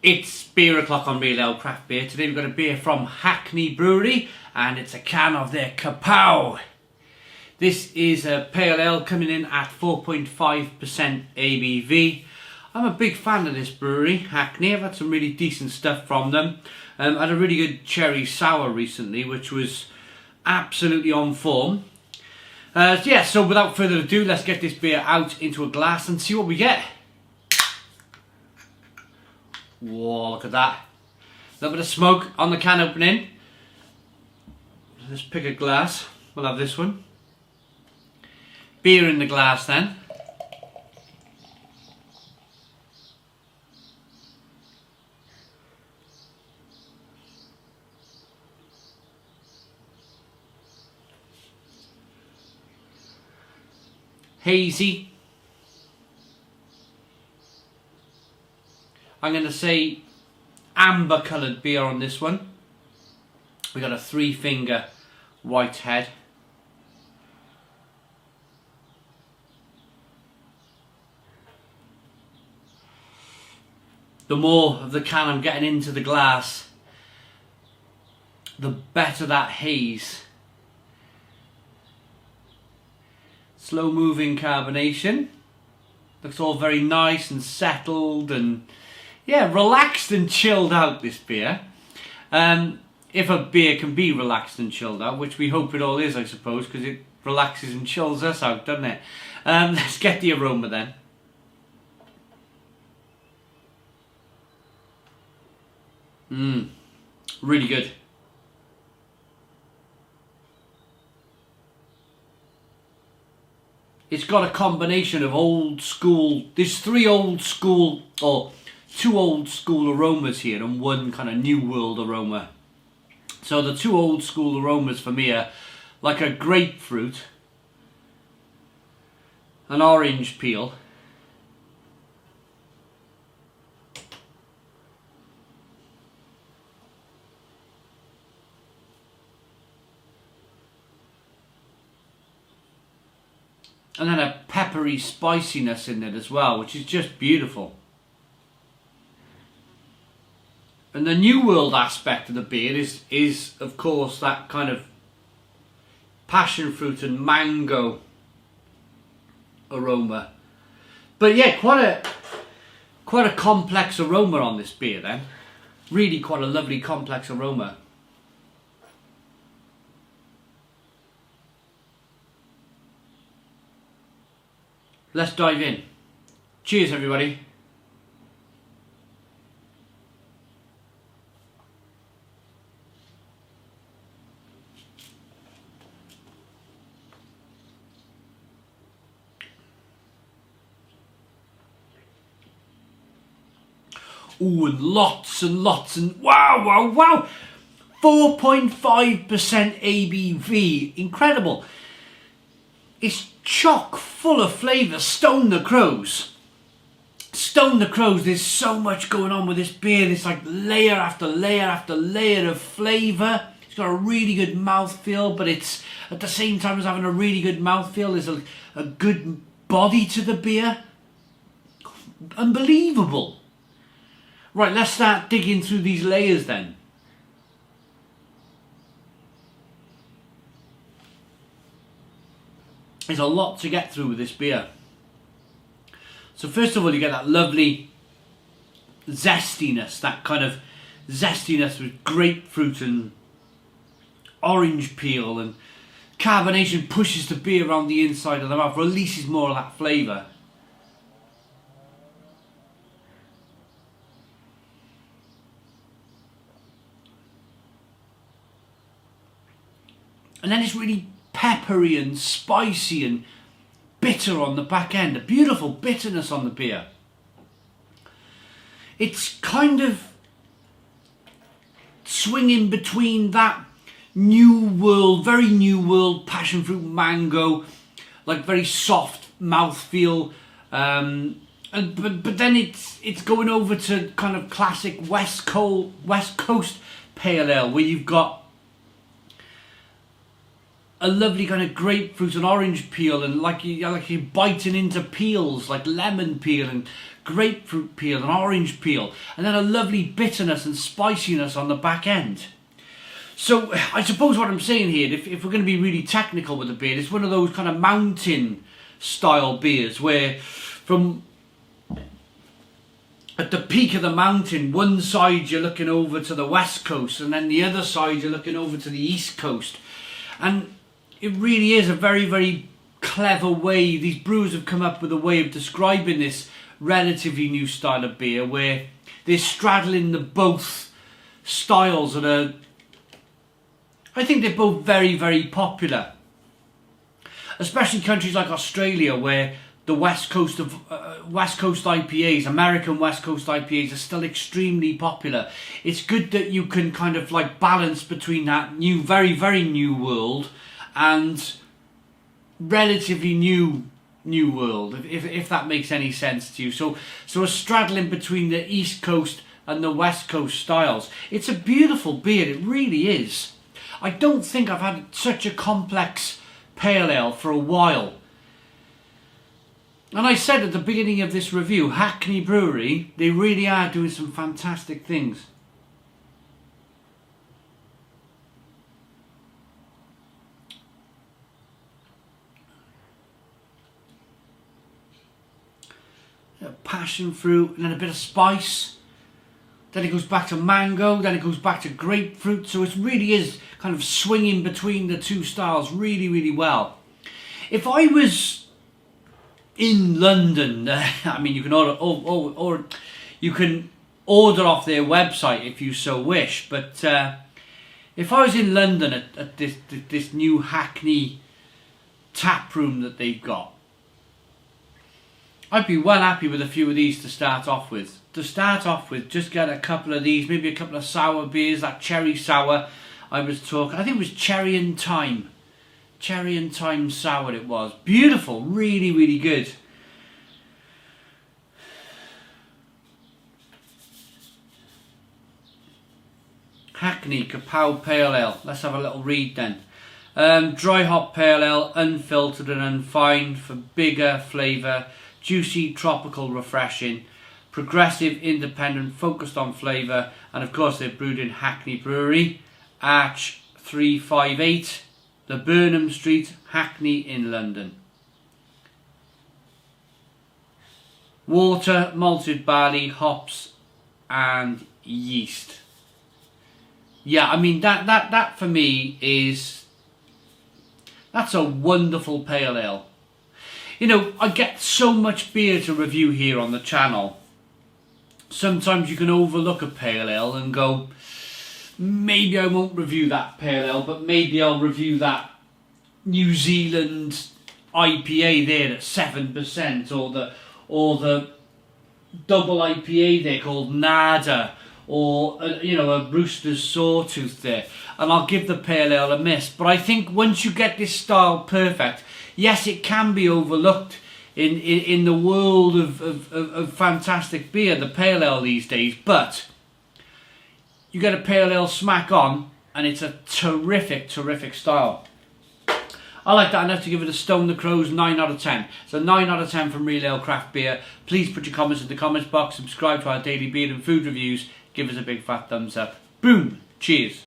It's beer o'clock on Real Ale Craft Beer. Today we've got a beer from Hackney Brewery and it's a can of their Kapow. This is a pale ale coming in at 4.5% ABV. I'm a big fan of this brewery, Hackney. I've had some really decent stuff from them. I had a really good cherry sour recently, which was absolutely on form. So without further ado, let's get this beer out into a glass and see what we get. Whoa, look at that. A little bit of smoke on the can opening. Let's pick a glass. We'll have this one. Beer in the glass then. Hazy. I'm going to say amber coloured beer on this one. We got a 3-finger white head. The more of the can I'm getting into the glass, the better that haze. Slow moving carbonation. Looks all very nice and settled and relaxed and chilled out, this beer. If a beer can be relaxed and chilled out, which we hope it all is, I suppose, because it relaxes and chills us out, doesn't it? Let's get the aroma then. Really good. It's got a combination of old school, there's 2 old school aromas here and one kind of new world aroma. So the 2 old school aromas for me are like a grapefruit, an orange peel, and then a peppery spiciness in it as well, which is just beautiful. And the new world aspect of the beer is of course that kind of passion fruit and mango aroma. But yeah, quite a complex aroma on this beer then. Really quite a lovely complex aroma. Let's dive in. Cheers, everybody. Ooh, and lots and wow. 4.5% ABV. Incredible. It's chock full of flavour. Stone the crows. Stone the crows. There's so much going on with this beer. There's like layer after layer after layer of flavour. It's got a really good mouthfeel, but it's at the same time as having a really good mouthfeel, there's a good body to the beer. Unbelievable. Right, let's start digging through these layers then. There's a lot to get through with this beer. So first of all, you get that lovely zestiness, that kind of zestiness with grapefruit and orange peel, and carbonation pushes the beer around the inside of the mouth, releases more of that flavour. And then it's really peppery and spicy and bitter on the back end. A beautiful bitterness on the beer. It's kind of swinging between that new world, very new world passion fruit mango, like very soft mouthfeel, but then it's going over to kind of classic West Coast pale ale, where you've got a lovely kind of grapefruit and orange peel, and like you're biting into peels, like lemon peel and grapefruit peel and orange peel, and then a lovely bitterness and spiciness on the back end. So I suppose what I'm saying here, if we're going to be really technical with the beer, it's one of those kind of mountain style beers where from at the peak of the mountain, one side you're looking over to the west coast, and then the other side you're looking over to the east coast. And it really is a very, very clever way. These brewers have come up with a way of describing this relatively new style of beer where they're straddling the both styles that are, I think they're both very, very popular. Especially countries like Australia, where the West Coast IPAs, American West Coast IPAs, are still extremely popular. It's good that you can kind of like balance between that new, very, very new world and relatively new world, if that makes any sense to you. So a straddling between the East Coast and the West Coast styles. It's a beautiful beer, it really is. I don't think I've had such a complex pale ale for a while. And I said at the beginning of this review, Hackney Brewery, they really are doing some fantastic things. Passion fruit, and then a bit of spice. Then it goes back to mango, then it goes back to grapefruit. So it really is kind of swinging between the two styles really, really well. If I was in London, I mean, you can order, or you can order off their website if you so wish. But if I was in London at this new Hackney tap room that they've got, I'd be well happy with a few of these to start off with. Just get a couple of these, maybe a couple of sour beers, that cherry sour I was talking. I think it was cherry and thyme. Cherry and thyme sour it was. Beautiful, really, really good. Hackney Kapow Pale Ale. Let's have a little read then. Dry hop pale ale, unfiltered and unfined for bigger flavour. Juicy, tropical, refreshing, progressive, independent, focused on flavour, and of course they're brewed in Hackney Brewery, Arch 358, the Burnham Street, Hackney in London. Water, malted barley, hops and yeast. Yeah, I mean that for me that's a wonderful pale ale. You know, I get so much beer to review here on the channel. Sometimes you can overlook a pale ale and go, maybe I won't review that pale ale, but maybe I'll review that New Zealand IPA there at 7%, or the double IPA there called Nada, or a Rooster's Sawtooth there, and I'll give the pale ale a miss. But I think once you get this style perfect, yes, it can be overlooked in the world of fantastic beer, the pale ale these days, but you get a pale ale smack on and it's a terrific, terrific style. I like that enough to give it a Stone the Crows 9 out of 10. So 9 out of 10 from Real Ale Craft Beer. Please put your comments in the comments box, subscribe to our daily beer and food reviews, give us a big fat thumbs up. Boom! Cheers!